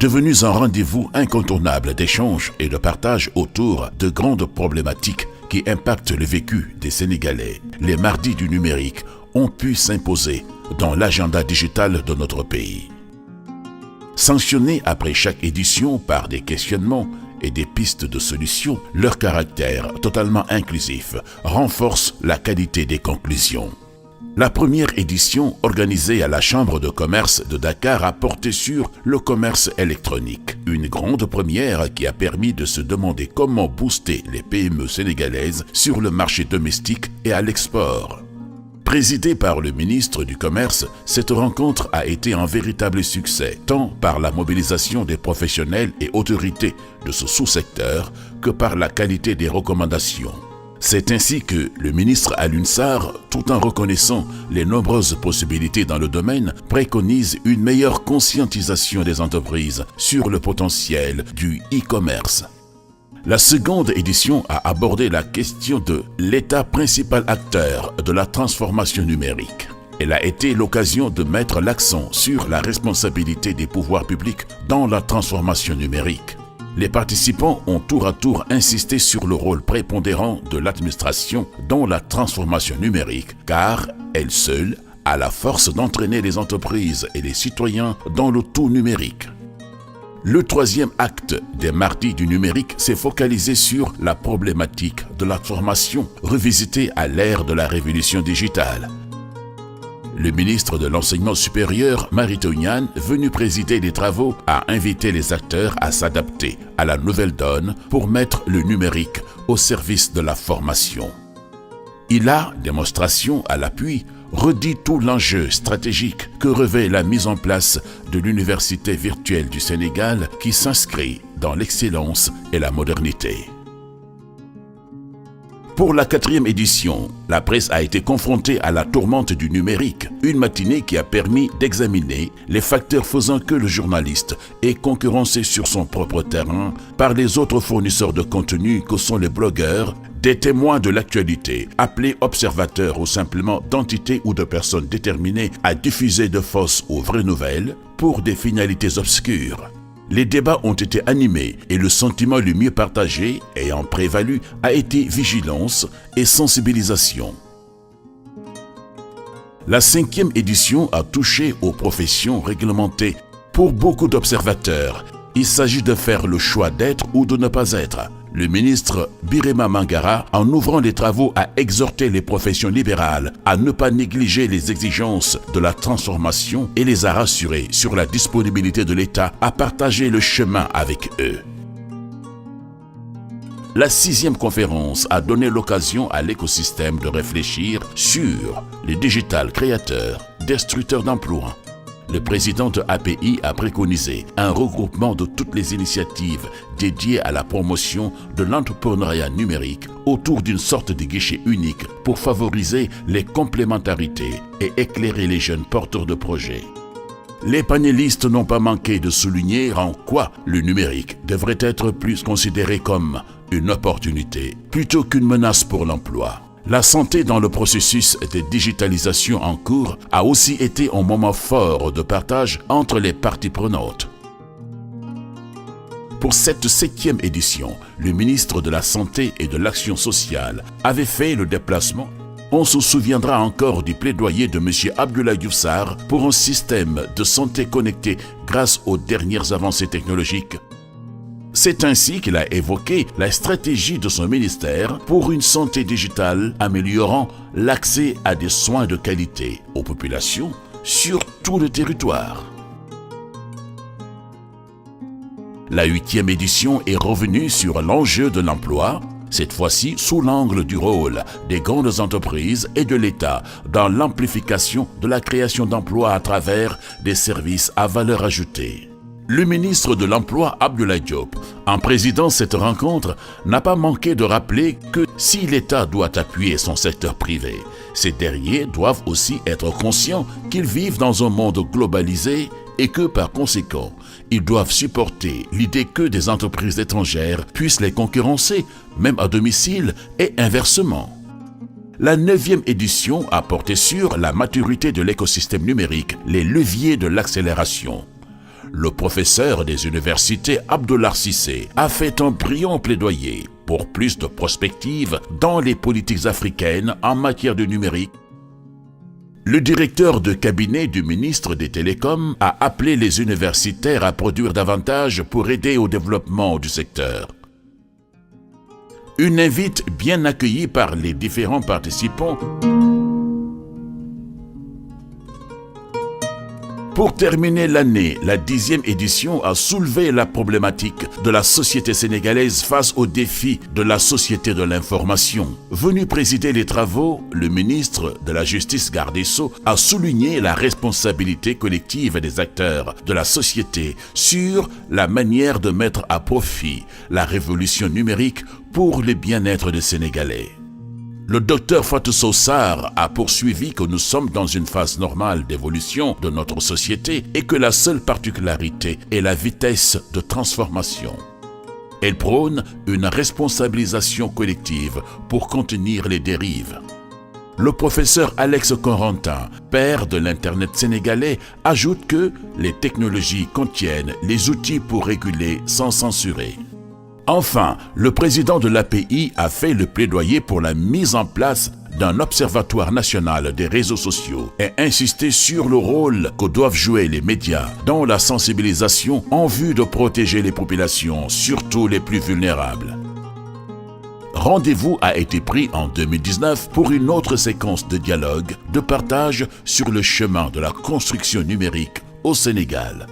Devenus un rendez-vous incontournable d'échange et de partage autour de grandes problématiques qui impactent le vécu des Sénégalais, les mardis du numérique ont pu s'imposer dans l'agenda digital de notre pays. Sanctionnés après chaque édition par des questionnements et des pistes de solutions, leur caractère totalement inclusif renforce la qualité des conclusions. La première édition, organisée à la Chambre de commerce de Dakar, a porté sur le commerce électronique. Une grande première qui a permis de se demander comment booster les PME sénégalaises sur le marché domestique et à l'export. Présidée par le ministre du Commerce, cette rencontre a été un véritable succès, tant par la mobilisation des professionnels et autorités de ce sous-secteur que par la qualité des recommandations. C'est ainsi que le ministre Alioune Sarr, tout en reconnaissant les nombreuses possibilités dans le domaine, préconise une meilleure conscientisation des entreprises sur le potentiel du e-commerce. La seconde édition a abordé la question de l'État principal acteur de la transformation numérique. Elle a été l'occasion de mettre l'accent sur la responsabilité des pouvoirs publics dans la transformation numérique. Les participants ont tour à tour insisté sur le rôle prépondérant de l'administration dans la transformation numérique, car elle seule a la force d'entraîner les entreprises et les citoyens dans le tout numérique. Le troisième acte des mardis du numérique s'est focalisé sur la problématique de la formation revisitée à l'ère de la révolution digitale. Le ministre de l'Enseignement supérieur, Mary Teuw Niane, venu présider les travaux, a invité les acteurs à s'adapter à la nouvelle donne pour mettre le numérique au service de la formation. Il a, démonstration à l'appui, redit tout l'enjeu stratégique que revêt la mise en place de l'Université virtuelle du Sénégal qui s'inscrit dans l'excellence et la modernité. Pour la 4e édition, la presse a été confrontée à la tourmente du numérique, une matinée qui a permis d'examiner les facteurs faisant que le journaliste est concurrencé sur son propre terrain par les autres fournisseurs de contenu que sont les blogueurs, des témoins de l'actualité, appelés observateurs ou simplement d'entités ou de personnes déterminées à diffuser de fausses ou vraies nouvelles pour des finalités obscures. Les débats ont été animés et le sentiment le mieux partagé, ayant prévalu, a été vigilance et sensibilisation. La 5e édition a touché aux professions réglementées. Pour beaucoup d'observateurs, il s'agit de faire le choix d'être ou de ne pas être. Le ministre Birima Mangara, en ouvrant les travaux, a exhorté les professions libérales à ne pas négliger les exigences de la transformation et les a rassurés sur la disponibilité de l'État à partager le chemin avec eux. La 6e conférence a donné l'occasion à l'écosystème de réfléchir sur les digital créateurs, destructeurs d'emplois. Le président de API a préconisé un regroupement de toutes les initiatives dédiées à la promotion de l'entrepreneuriat numérique autour d'une sorte de guichet unique pour favoriser les complémentarités et éclairer les jeunes porteurs de projets. Les panélistes n'ont pas manqué de souligner en quoi le numérique devrait être plus considéré comme une opportunité plutôt qu'une menace pour l'emploi. La santé dans le processus de digitalisation en cours a aussi été un moment fort de partage entre les parties prenantes. Pour cette 7e édition, le ministre de la Santé et de l'Action sociale avait fait le déplacement. On se souviendra encore du plaidoyer de M. Abdoulaye Diouf Sarr pour un système de santé connecté grâce aux dernières avancées technologiques. C'est ainsi qu'il a évoqué la stratégie de son ministère pour une santé digitale améliorant l'accès à des soins de qualité aux populations sur tout le territoire. La 8e édition est revenue sur l'enjeu de l'emploi, cette fois-ci sous l'angle du rôle des grandes entreprises et de l'État dans l'amplification de la création d'emplois à travers des services à valeur ajoutée. Le ministre de l'Emploi, Abdoulaye Diop, en présidant cette rencontre, n'a pas manqué de rappeler que si l'État doit appuyer son secteur privé, ces derniers doivent aussi être conscients qu'ils vivent dans un monde globalisé et que, par conséquent, ils doivent supporter l'idée que des entreprises étrangères puissent les concurrencer, même à domicile et inversement. La 9e édition a porté sur la maturité de l'écosystème numérique, les leviers de l'accélération. Le professeur des universités Abdullah Cissé a fait un brillant plaidoyer pour plus de prospective dans les politiques africaines en matière de numérique. Le directeur de cabinet du ministre des Télécoms a appelé les universitaires à produire davantage pour aider au développement du secteur. Une invite bien accueillie par les différents participants. Pour terminer l'année, la 10e édition a soulevé la problématique de la société sénégalaise face aux défis de la société de l'information. Venu présider les travaux, le ministre de la Justice garde des Sceaux a souligné la responsabilité collective des acteurs de la société sur la manière de mettre à profit la révolution numérique pour le bien-être des Sénégalais. Le docteur Fatou Sow Sarr a poursuivi que nous sommes dans une phase normale d'évolution de notre société et que la seule particularité est la vitesse de transformation. Elle prône une responsabilisation collective pour contenir les dérives. Le professeur Alex Corentin, père de l'Internet sénégalais, ajoute que les technologies contiennent les outils pour réguler sans censurer. Enfin, le président de l'API a fait le plaidoyer pour la mise en place d'un observatoire national des réseaux sociaux et insisté sur le rôle que doivent jouer les médias dans la sensibilisation en vue de protéger les populations, surtout les plus vulnérables. Rendez-vous a été pris en 2019 pour une autre séquence de dialogue, de partage sur le chemin de la construction numérique au Sénégal.